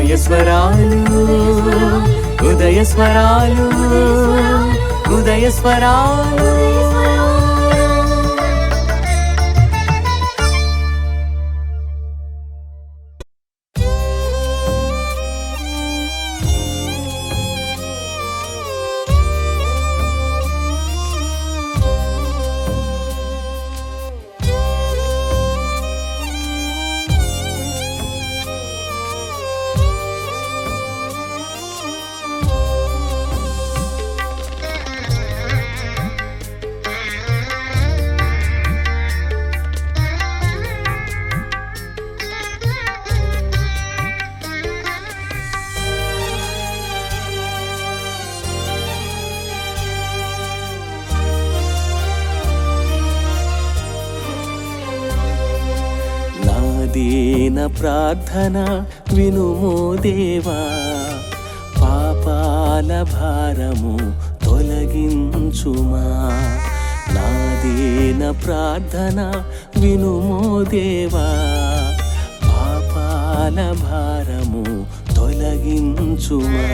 ఉదయ స్వరాలు ఉదయ స్వరాలు ఉదయ స్వరాలు దీన ప్రార్థన వినుమో దేవా, పాపాల భారము తొలగించుమా. నా దీన ప్రార్థన వినుమో దేవా, పాపాల భారము తొలగించుమా.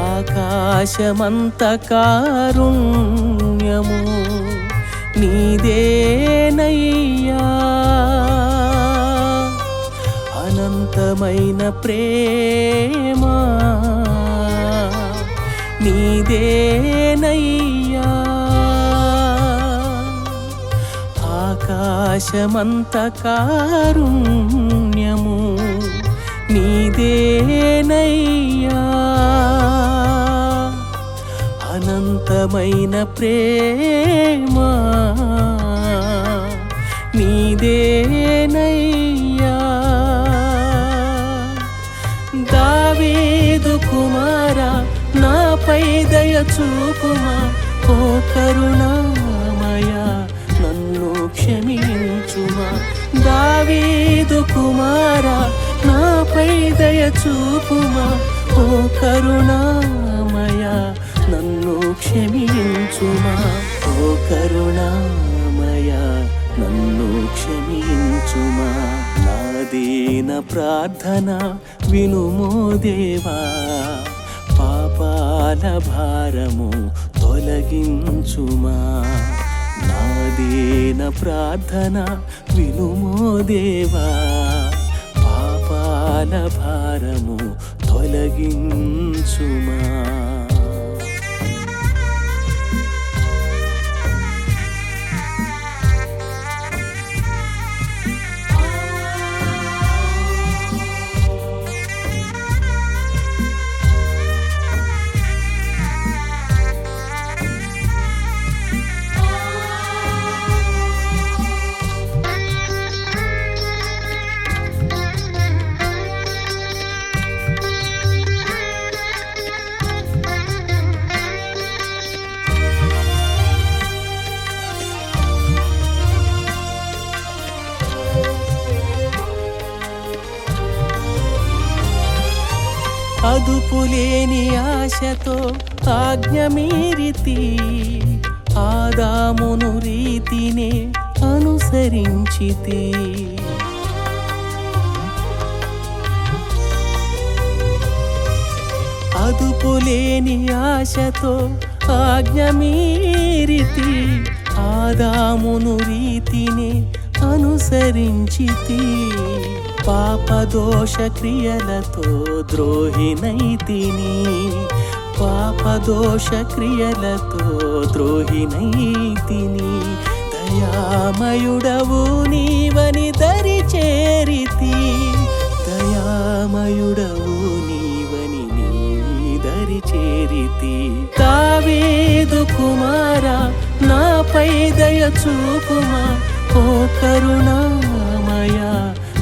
ఆకాశమంత కారుణ్యము నీదేనయ్యా, అనంతమైన ప్రేమ నీదేనయ్యా. ఆకాశమంత కారుణ్యము నీదేనయ్యా, అనంతమైన ప్రేమ నీదేనయ్యా. దావీదు కుమారా, నాపై దయ చూపుమా. ఓ కరుణామయ, నన్ను క్షమించుమా. దావీదు కుమారా, నాపై దయ చూపుమా. ఓ కరుణామయ, నన్ను క్షమించుమా. ఓ కరుణామయ, నన్ను క్షమించుమా. నా దీన ప్రార్థన వినుమో దేవా, పాపాల భారము తొలగించుమా. నా దీన ప్రార్థన వినుమో దేవా, పాపాల భారము తొలగించుమా. అదుపులేని ఆశతో ఆజ్ఞ మీరితి, ఆదామును రీతినే అనుసరించితి. అదుపులేని ఆశతో ఆజ్ఞ మీరితి, ఆదామును రీతినే అనుసరించితి. పాపదోష క్రియలతో ద్రోహినైతిని, పాపదోష క్రియలతో ద్రోహినైతిని. దయామయుడవు నీవని దరి చేరితి, దయామయుడవు నీవని నీ దరి చేరితి. దావీదు కుమారా, నాపై దయ చూపుమా. ఓ కరుణామయ,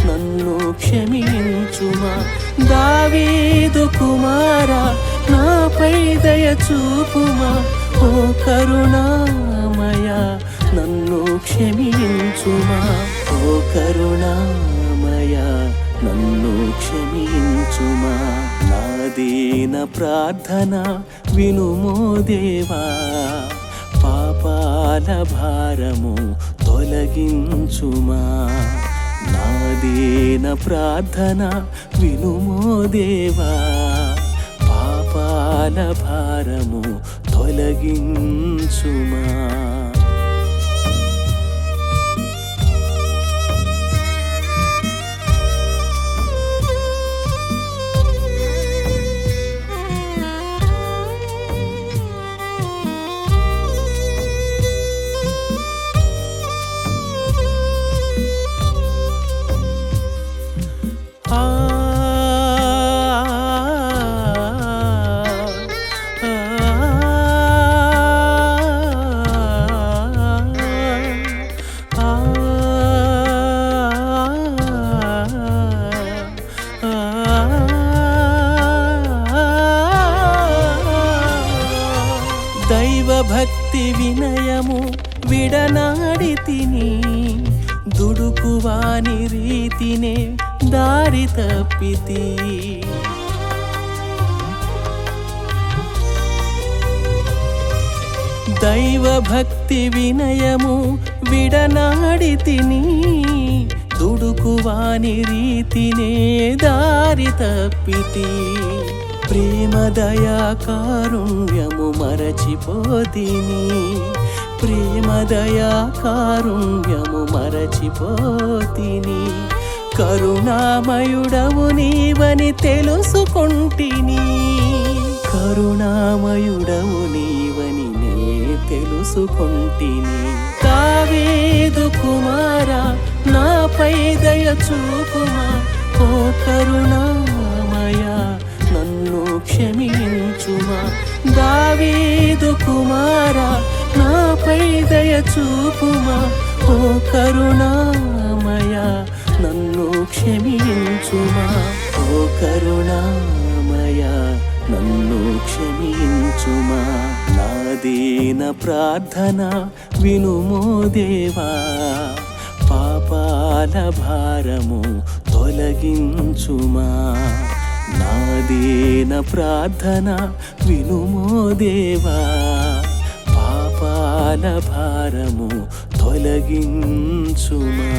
నన్ను క్షమించుమా. దావీదు కుమారా, నాపై దయ చూపుమా. ఓ కరుణామయ, నన్ను క్షమించుమా. ఓ కరుణామయ, నన్ను క్షమించుమా. నా దీన ప్రార్థన వినుమో దేవా, పాపాల భారము తొలగించుమా. నాదేన ప్రార్థన వినుమో దేవా, పాపాల భారము తొలగించుమా. దైవ భక్తి వినయము విడనాడి తిని, దుడుకువాని రీతినే దారి తప్పితి. దైవ భక్తి వినయము విడనాడి తిని, దుడుకువాని రీతినే దారి తప్పితి. ప్రేమ దయా కారుణ్యము మరచిపోతిని, ప్రేమ దయా కారుణ్యము మరచిపోతిని. కరుణామయుడవు నీవని తెలుసుకొంటిని, కరుణామయుడవు నీవని నే తెలుసుకొంటిని. దావీదు కుమారా నాపై దయ చూపుమా, ఓ కరుణామయా నన్ను క్షమించుమా. దావీదు కుమారా నాపై దయ చూపుమా, ఓ కరుణామయా నన్ను క్షమించుమా. ఓ కరుణామయా నన్ను క్షమించుమా. నాదేన ప్రార్థన వినుమో దేవా, పాపాల భారము తొలగించుమా. నాదేన ప్రార్థన వినుమో దేవా, పాపాల భారము తొలగించుమా.